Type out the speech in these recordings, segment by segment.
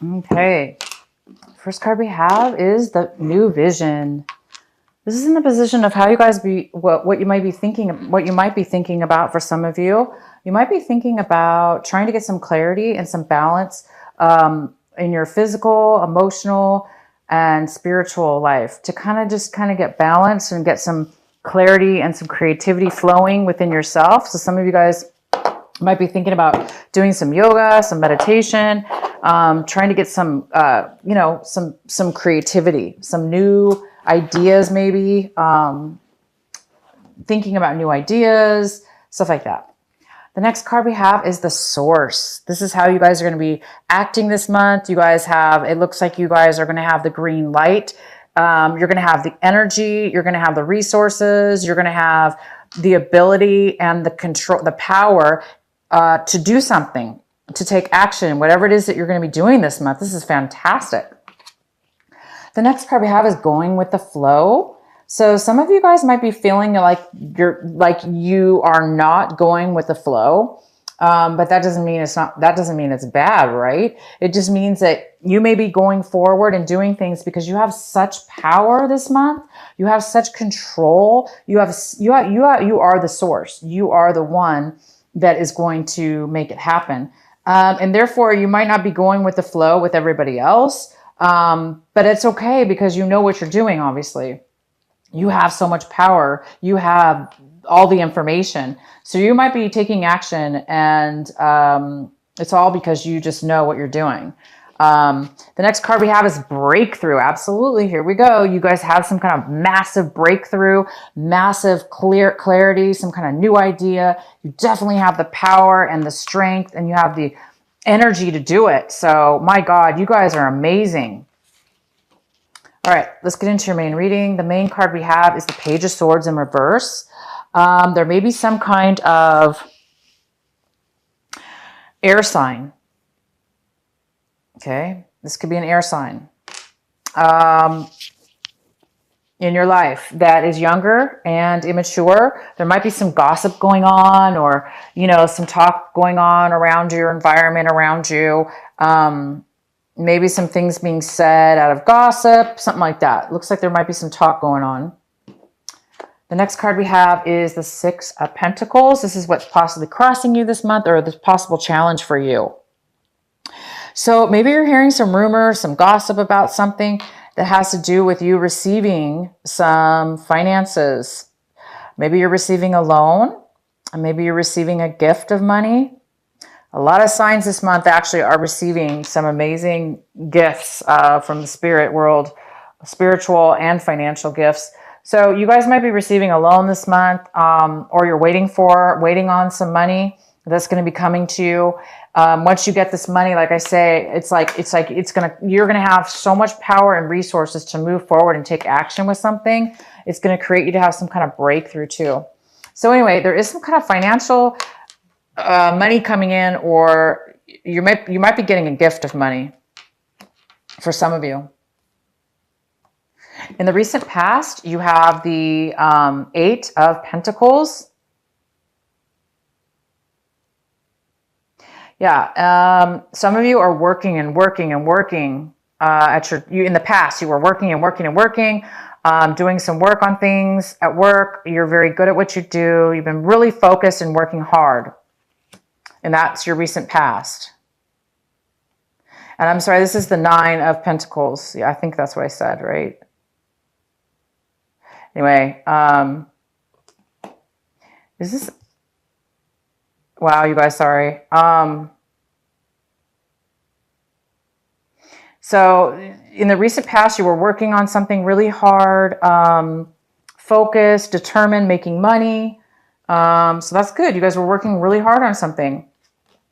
Okay. First card we have is the new vision. This is in the position of how you guys what you might be thinking about for some of you. You might be thinking about trying to get some clarity and some balance in your physical, emotional, and spiritual life to kind of get balance and get some clarity and some creativity flowing within yourself. So some of you guys might be thinking about doing some yoga, some meditation, trying to get some, some creativity, some new ideas, maybe thinking about new ideas, stuff like that. The next card we have is the Source. This is how you guys are going to be acting this month. It looks like you guys are going to have the green light. You're going to have the energy. You're going to have the resources. You're going to have the ability and the control, the power to do something, to take action, whatever it is that you're going to be doing this month. This is fantastic. The next card we have is going with the flow. So some of you guys might be feeling like you are not going with the flow. But that doesn't mean it's bad, right? It just means that you may be going forward and doing things because you have such power this month. You have such control. You are the source. You are the one that is going to make it happen. And therefore you might not be going with the flow with everybody else. But it's okay because you know what you're doing, obviously. You have so much power. You have all the information. So you might be taking action and it's all because you just know what you're doing. The next card we have is breakthrough. Absolutely. Here we go. You guys have some kind of massive breakthrough, massive clarity, some kind of new idea. You definitely have the power and the strength and you have the energy to do it. So my God, you guys are amazing. All right, let's get into your main reading. The main card we have is the Page of Swords in reverse. There may be some kind of air sign. Okay, this could be an air sign in your life that is younger and immature. There might be some gossip going on or, some talk going on around your environment, around you. Maybe some things being said out of gossip, something like that. Looks like there might be some talk going on. The next card we have is the Six of Pentacles. This is what's possibly crossing you this month or the possible challenge for you. So maybe you're hearing some rumors, some gossip about something that has to do with you receiving some finances. Maybe you're receiving a loan, and maybe you're receiving a gift of money. A lot of signs this month actually are receiving some amazing gifts from the spirit world, spiritual and financial gifts. So you guys might be receiving a loan this month, or you're waiting on some money that's going to be coming to you. Once you get this money, like I say, you're going to have so much power and resources to move forward and take action with something. It's going to create you to have some kind of breakthrough too. So anyway, there is some kind of financial money coming in, or you might be getting a gift of money for some of you. In the recent past, you have the Eight of Pentacles. Yeah, some of you are working and working and working in the past. You were working and working and working, doing some work on things at work. You're very good at what you do. You've been really focused and working hard. And that's your recent past. And I'm sorry, this is the Nine of Pentacles. Yeah, I think that's what I said, right? Anyway, is this... Wow, you guys, sorry. So in the recent past, you were working on something really hard, focused, determined, making money. So that's good. You guys were working really hard on something.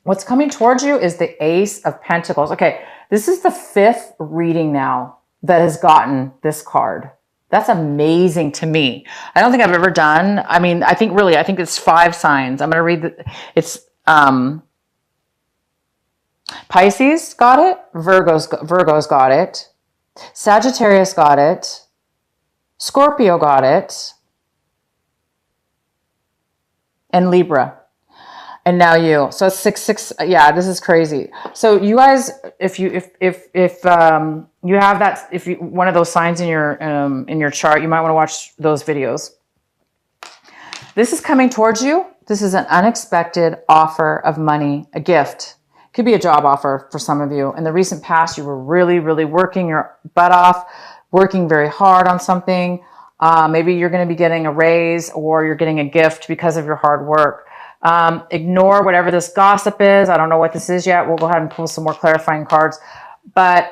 What's coming towards you is the Ace of Pentacles. Okay, this is the 5th reading now that has gotten this card. That's amazing to me. I don't think I've ever done. I think it's 5 signs. I'm going to read it's Pisces got it, Virgo's got it, Sagittarius got it, Scorpio got it, and Libra. And now you. So it's 6, yeah, this is crazy. So you guys, if you have that, if you, one of those signs in your chart, you might want to watch those videos. This is coming towards you. This is an unexpected offer of money, a gift. Could be a job offer for some of you. In the recent past, you were really, really working your butt off, working very hard on something. Maybe you're going to be getting a raise or you're getting a gift because of your hard work. Ignore whatever this gossip is. I don't know what this is yet. We'll go ahead and pull some more clarifying cards. But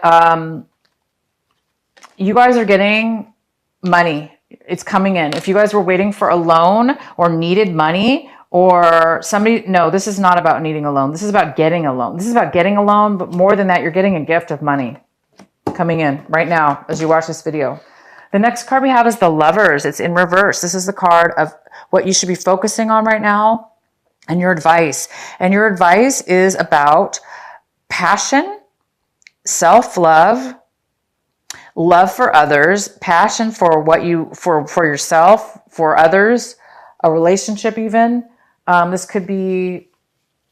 you guys are getting money. It's coming in. If you guys were waiting for a loan or needed money or somebody, no, this is not about needing a loan. This is about getting a loan. This is about getting a loan, but more than that, you're getting a gift of money coming in right now as you watch this video. The next card we have is the Lovers. It's in reverse. This is the card of what you should be focusing on right now and your advice. And your advice is about passion, self-love, love for others, passion for what you, for yourself, for others, a relationship even. This could be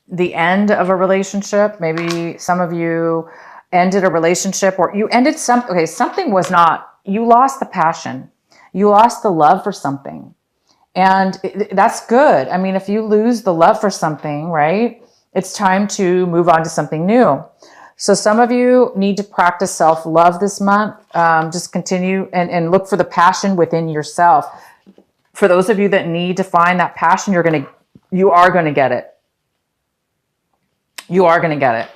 the end of a relationship. Maybe some of you ended a relationship or you ended something. Okay, something was not, you lost the passion. You lost the love for something. And that's good. I mean, if you lose the love for something, right, it's time to move on to something new. So some of you need to practice self-love this month. Just continue and look for the passion within yourself. For those of you that need to find that passion, you are going to get it. You are going to get it.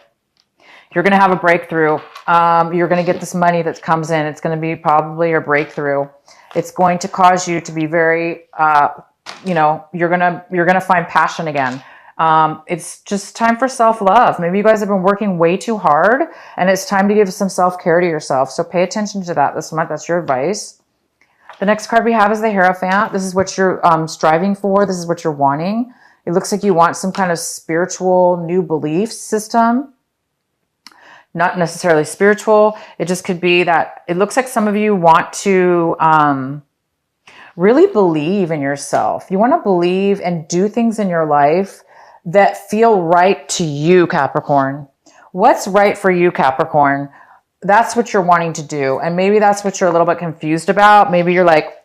You're going to have a breakthrough. You're going to get this money that comes in. It's going to be probably your breakthrough. It's going to cause you to be very, you're going to find passion again. It's just time for self-love. Maybe you guys have been working way too hard and it's time to give some self-care to yourself. So pay attention to that this month. That's your advice. The next card we have is the Hierophant. This is what you're striving for. This is what you're wanting. It looks like you want some kind of spiritual new belief system. Not necessarily spiritual. It just could be that it looks like some of you want to really believe in yourself. You want to believe and do things in your life that feel right to you, Capricorn. What's right for you, Capricorn? That's what you're wanting to do. And maybe that's what you're a little bit confused about. Maybe you're like,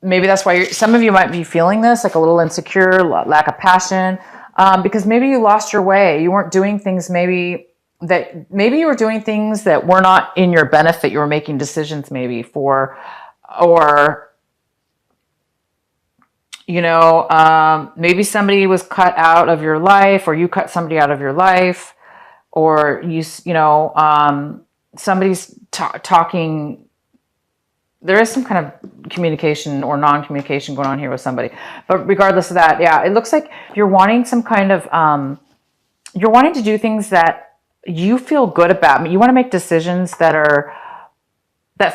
maybe that's why some of you might be feeling this, like a little insecure, lack of passion, because maybe you lost your way. You weren't doing things maybe you were doing things that were not in your benefit. You were making decisions maybe for, or, maybe somebody was cut out of your life or you cut somebody out of your life or somebody's talking. There is some kind of communication or non-communication going on here with somebody. But regardless of that, yeah, it looks like you're wanting some kind of, you're wanting to do things that you feel good about. You want to make decisions that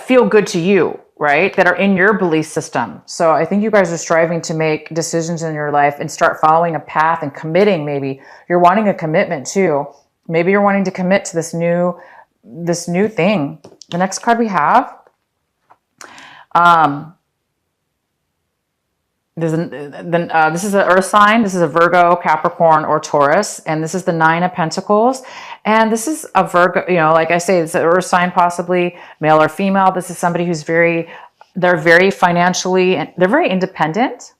feel good to you, right? That are in your belief system. So I think you guys are striving to make decisions in your life and start following a path and committing. Maybe you're wanting a commitment too. Maybe you're wanting to commit to this new thing. The next card we have, this is an earth sign. This is a Virgo, Capricorn, or Taurus. And this is the 9 of Pentacles. And this is a Virgo, like I say, it's an earth sign, possibly male or female. This is somebody who's they're very financially, they're very independent.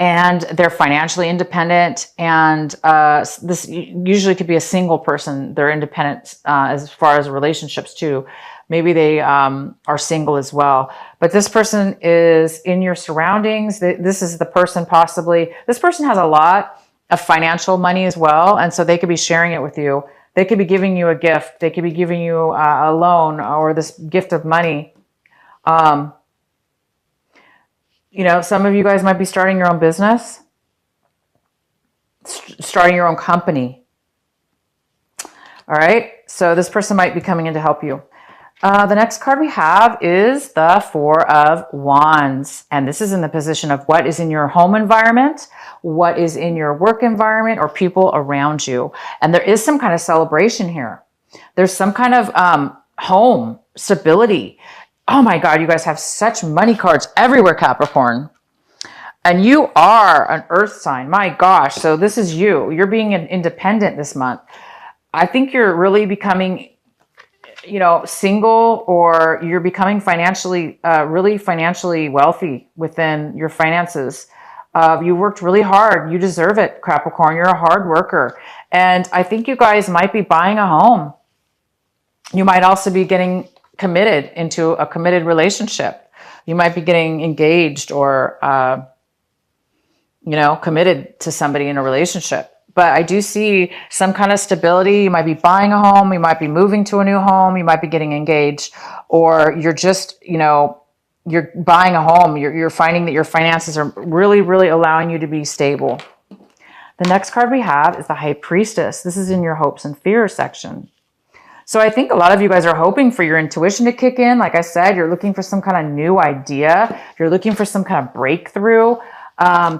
And they're financially independent. And this usually could be a single person. They're independent as far as relationships too. Maybe they are single as well. But this person is in your surroundings. This is the person possibly. This person has a lot of financial money as well. And so they could be sharing it with you. They could be giving you a gift. They could be giving you a loan or this gift of money. Some of you guys might be starting your own business, starting your own company. All right. So this person might be coming in to help you. The next card we have is the 4 of Wands. And this is in the position of what is in your home environment, what is in your work environment, or people around you. And there is some kind of celebration here. There's some kind of home, stability. Oh my God, you guys have such money cards everywhere, Capricorn. And you are an earth sign. My gosh. So this is you. You're being independent this month. I think you're really becoming, you know, single, or you're becoming financially, really financially wealthy within your finances. You worked really hard. You deserve it, Capricorn. You're a hard worker. And I think you guys might be buying a home. You might also be getting committed into a committed relationship. You might be getting engaged or, you know, committed to somebody in a relationship. But I do see some kind of stability. You might be buying a home. You might be moving to a new home. You might be getting engaged, or you're just, you know, you're buying a home. You're finding that your finances are really, really allowing you to be stable. The next card we have is the High Priestess. This is in your hopes and fears section. So I think a lot of you guys are hoping for your intuition to kick in. Like I said, you're looking for some kind of new idea. You're looking for some kind of breakthrough.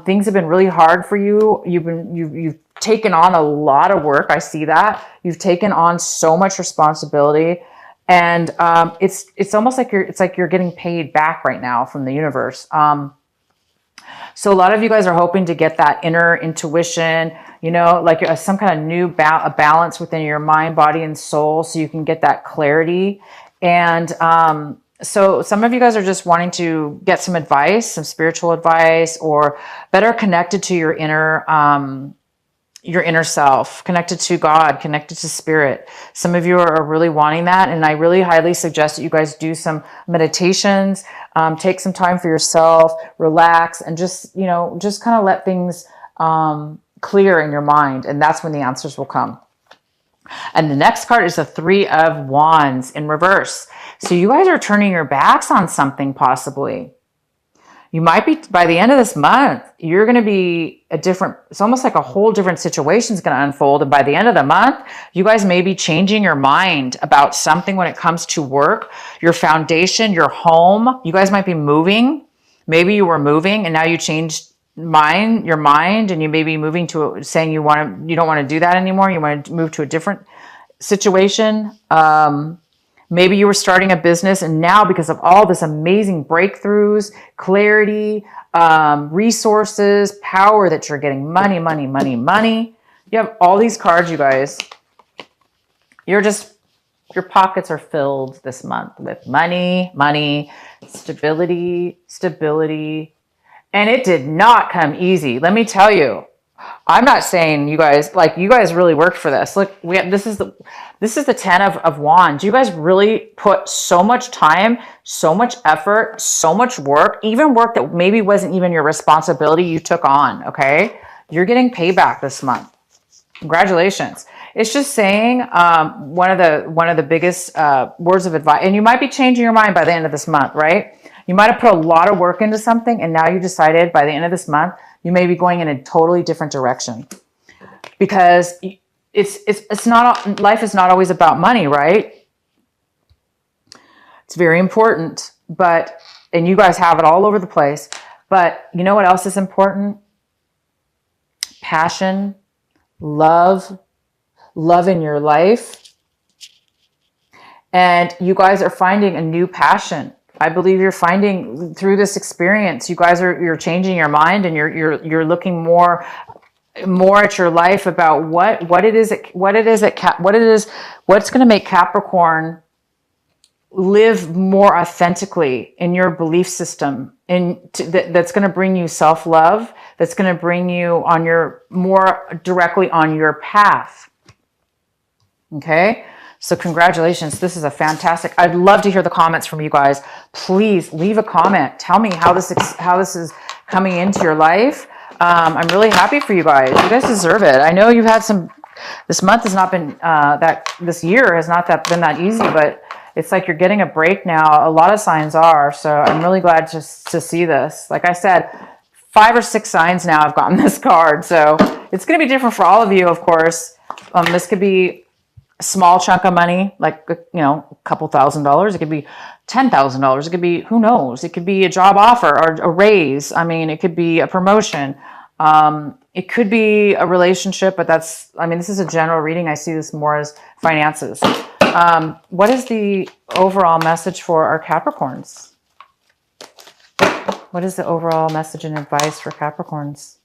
Things have been really hard for you. You've taken on a lot of work. I see that. You've taken on so much responsibility, and it's almost like you're getting paid back right now from the universe. So a lot of you guys are hoping to get that inner intuition, you know, like some kind of new balance within your mind, body, and soul, so you can get that clarity. And so some of you guys are just wanting to get some advice, some spiritual advice, or better connected to your inner self, connected to God, connected to spirit. Some of you are really wanting that. And I really highly suggest that you guys do some meditations, take some time for yourself, relax, and just, you know, just kind of let things clear in your mind. And that's when the answers will come. And the next card is the Three of Wands in reverse. So you guys are turning your backs on something possibly. You might be, by the end of this month, you're going to be it's almost like a whole different situation is going to unfold. And by the end of the month, you guys may be changing your mind about something when it comes to work, your foundation, your home. You guys might be moving. Maybe you were moving and now you changed your mind, and you may be moving to saying you don't want to do that anymore. You want to move to a different situation. Maybe you were starting a business, and now because of all this amazing breakthroughs, clarity, resources, power that you're getting, money, money, money, money. You have all these cards, you guys. Your pockets are filled this month with money, money, stability, stability. And it did not come easy. Let me tell you. I'm not saying you guys, like, you guys really worked for this. Look, this is the 10 of Wands. You guys really put so much time, so much effort, so much work, even work that maybe wasn't even your responsibility, you took on, okay? You're getting payback this month. Congratulations. It's just saying one of the biggest words of advice, and you might be changing your mind by the end of this month, right? You might have put a lot of work into something, and now you decided by the end of this month, you may be going in a totally different direction, because it's not, life is not always about money, right? It's very important, and you guys have it all over the place, but you know what else is important? Passion, love in your life. And you guys are finding a new passion. I believe you're finding through this experience, you're changing your mind, and you're looking more at your life about what's going to make Capricorn live more authentically in your belief system, that's going to bring you self-love, that's going to bring you more directly on your path. Okay. So congratulations. This is a fantastic, I'd love to hear the comments from you guys. Please leave a comment. Tell me how this is coming into your life. I'm really happy for you guys. You guys deserve it. I know you've had this month has not been, this year has not been that easy, but it's like you're getting a break now. A lot of signs are. So I'm really glad to see this. Like I said, 5 or 6 signs now I've gotten this card. So it's going to be different for all of you, of course. This could be a small chunk of money, like, you know, a couple $1,000s. It could be $10,000. It could be, who knows? It could be a job offer or a raise. I mean, it could be a promotion. It could be a relationship, but this is a general reading. I see this more as finances. What is the overall message for our Capricorns? What is the overall message and advice for Capricorns?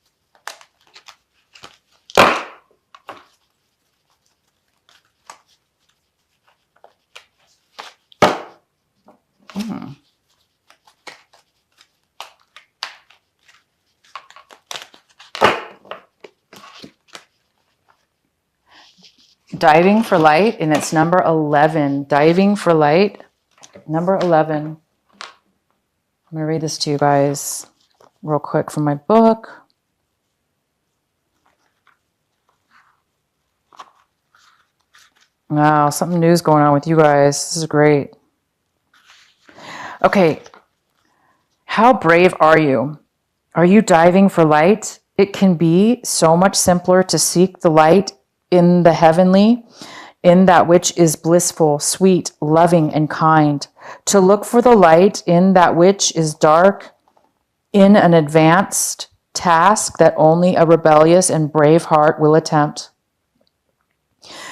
Diving for light, and it's number 11. Diving for light, number 11. I'm going to read this to you guys real quick from my book. Wow, something new is going on with you guys. This is great. Okay. How brave are you? Are you diving for light? It can be so much simpler to seek the light in the heavenly, in that which is blissful, sweet, loving, and kind. To look for the light in that which is dark, in an advanced task that only a rebellious and brave heart will attempt.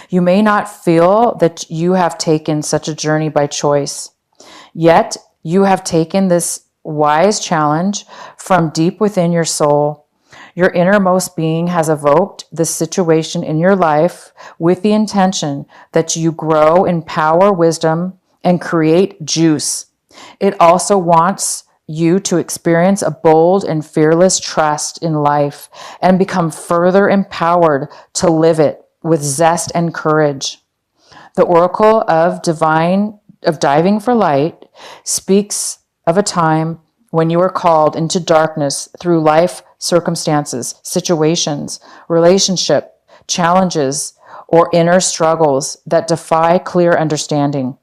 You may not feel that you have taken such a journey by choice, yet you have taken this wise challenge from deep within your soul. Your innermost being has evoked this situation in your life with the intention that you grow in power, wisdom, and create juice. It also wants you to experience a bold and fearless trust in life and become further empowered to live it with zest and courage. The oracle of diving for light speaks of a time when you are called into darkness through life circumstances, situations, relationship, challenges, or inner struggles that defy clear understanding.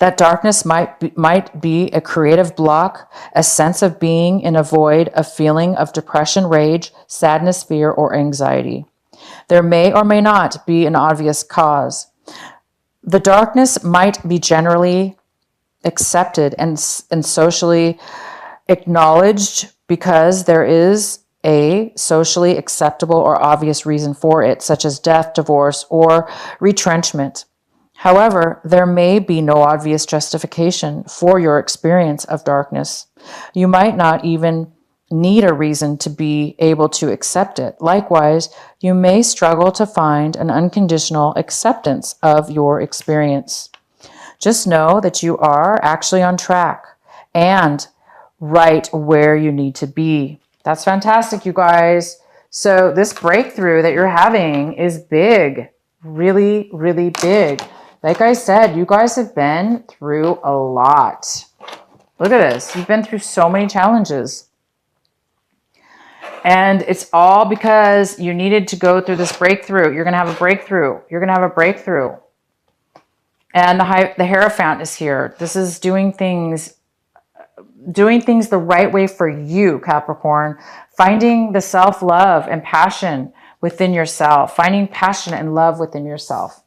That darkness might be a creative block, a sense of being in a void, a feeling of depression, rage, sadness, fear, or anxiety. There may or may not be an obvious cause. The darkness might be generally accepted and socially acknowledged because there is a socially acceptable or obvious reason for it, such as death, divorce, or retrenchment. However, there may be no obvious justification for your experience of darkness. You might not even need a reason to be able to accept it. Likewise, you may struggle to find an unconditional acceptance of your experience. Just know that you are actually on track and right where you need to be. That's fantastic, you guys. So this breakthrough that you're having is big, really, really big. Like I said, you guys have been through a lot. Look at this. You've been through so many challenges. And it's all because you needed to go through this breakthrough. You're going to have a breakthrough. You're going to have a breakthrough. And the Hierophant is here. This is doing things the right way for you, Capricorn. Finding the self-love and passion within yourself. Finding passion and love within yourself.